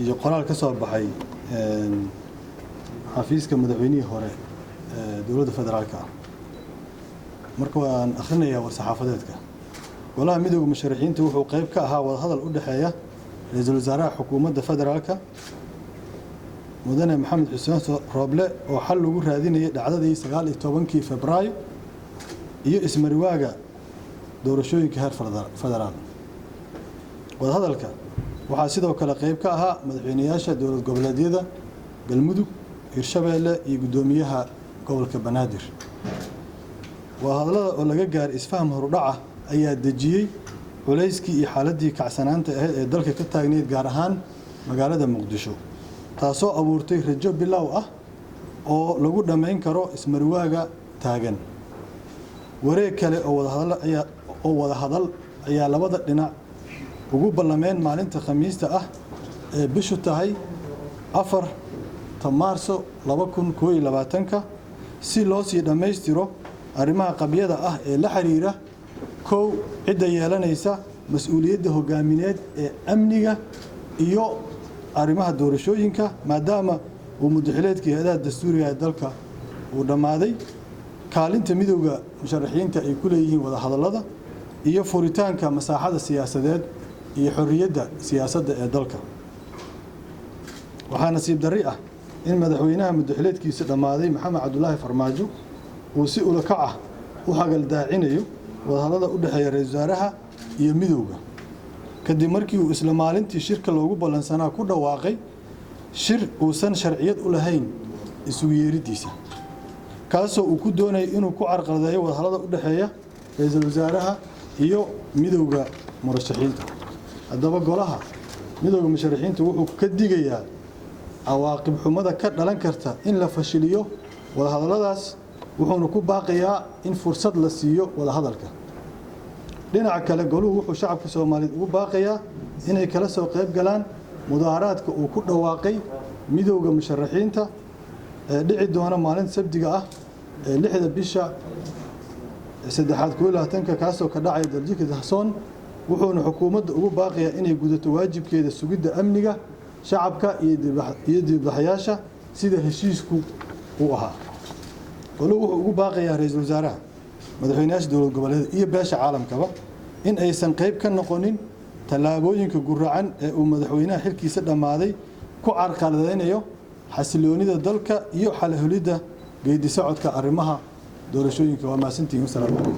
iyo qoraal ka soo baxay xafiiska madaxweynihii hore dowladda federaalka ah marka waan akhrinayaa war-saxaafadeedka golaha midowga musharaxiinta wuxuu qayb ka ahaa wadahadal u dhaxeeya ra'iisul wasaaraha xukuumadda federaalka mudane maxamed xuseen rooble oo xal lagu raadinayay dhacdadii 19 Febraayo iyo ismariwaaga doorashooyinka heer federaal wadahadalka waxaa sidoo kale qayb ka ahaa madaxweynayaasha dowlad goboleedyada galmudug hirshabeelle iyo gudoomiyaha gobolka banaadir wadahadalada oo laga gaaray isfaham horudhaca ayaa dejiyay culayskii iyo xaaladii kacsanaanta ahayd ee dalka ka taagneyd gaar ahaan magaalada muqdisho taasoo abuurtay rajo bilow ah oo lagu dhammayn karo ismariwaaga taagan wareeg kale oo wadahadal ayaa labada dhinac ugu ballameen maalinta khamiista ah ee bishu tahay 4 Maarso 2021 si loo sii dhammaystiro arrimaha qabyada ah ee la xiriira kow cidda yeelanaysa mas'uuliyadda hogaamineed ee amniga iyo arrimaha doorashooyinka maadaama uu muddaxileedkii hay'adaha dastuuriga ee dalka uu dhammaaday kaalinta midowga musharaxiinta ay ku leeyihiin wadahadallada iyo furitaanka masaaxada siyaasadeed iyo xorriyadda siyaasadda ee dalka waxaa nasiib darri ah in madaxweynaha muddaxileedkiisa dhammaaday maxamed cabdulaahi farmaajo uu si ula kac ah u hagaldaacinayo wadahadallada u dhaxeeya ra'iisul wasaaraha iyo midowga kadib markii uu isla maalintii shirka loogu ballansanaa ku dhawaaqay shir uusan sharciyad u lahayn isugu yeeridiisa kaasoo uu ku doonayay inuu ku carqaladeeyo wadahadallada u dhaxeeya ra'iisul wasaaraha iyo midowga murashaxiinta haddaba golaha midowga musharaxiinta wuxuu ka digayaa cawaaqib xumada ka dhalan karta in la fashiliyo wadahadalladaas wuxuuna ku baaqayaa in fursad la siiyo wadahadalka dhinaca kale goluhu wuxuu shacabka Soomaaliyeed ugu baaqayaa inay kala soo qayb galaan mudaaharaadka uu ku dhawaaqay midowga musharaxiinta ee dhici doona maalinta Sabtiga ah ee 6 bisha 3 kaasoo ka dhacay daljika Dahsoon wuxuuna xukuumadda ugu baaqayaa inay gudato waajibkeeda sugidda amniga shacabka iyo dibadbaxayaasha sida heshiisku uu ahaa goluhu wuxuu ugu baaqayaa ra'iisul wasaaraha madaxweynayaasha dowlad goboleedyada iyo beesha caalamkaba in aysan qayb ka noqonin tallaabooyinka guracan ee uu madaxweynaha xilkiisa dhammaaday ku carqaladeynayo xasiloonida dalka iyo xal helidda geedi socodka arrimaha doorashooyinka waa maasantiin wasalaam calaykum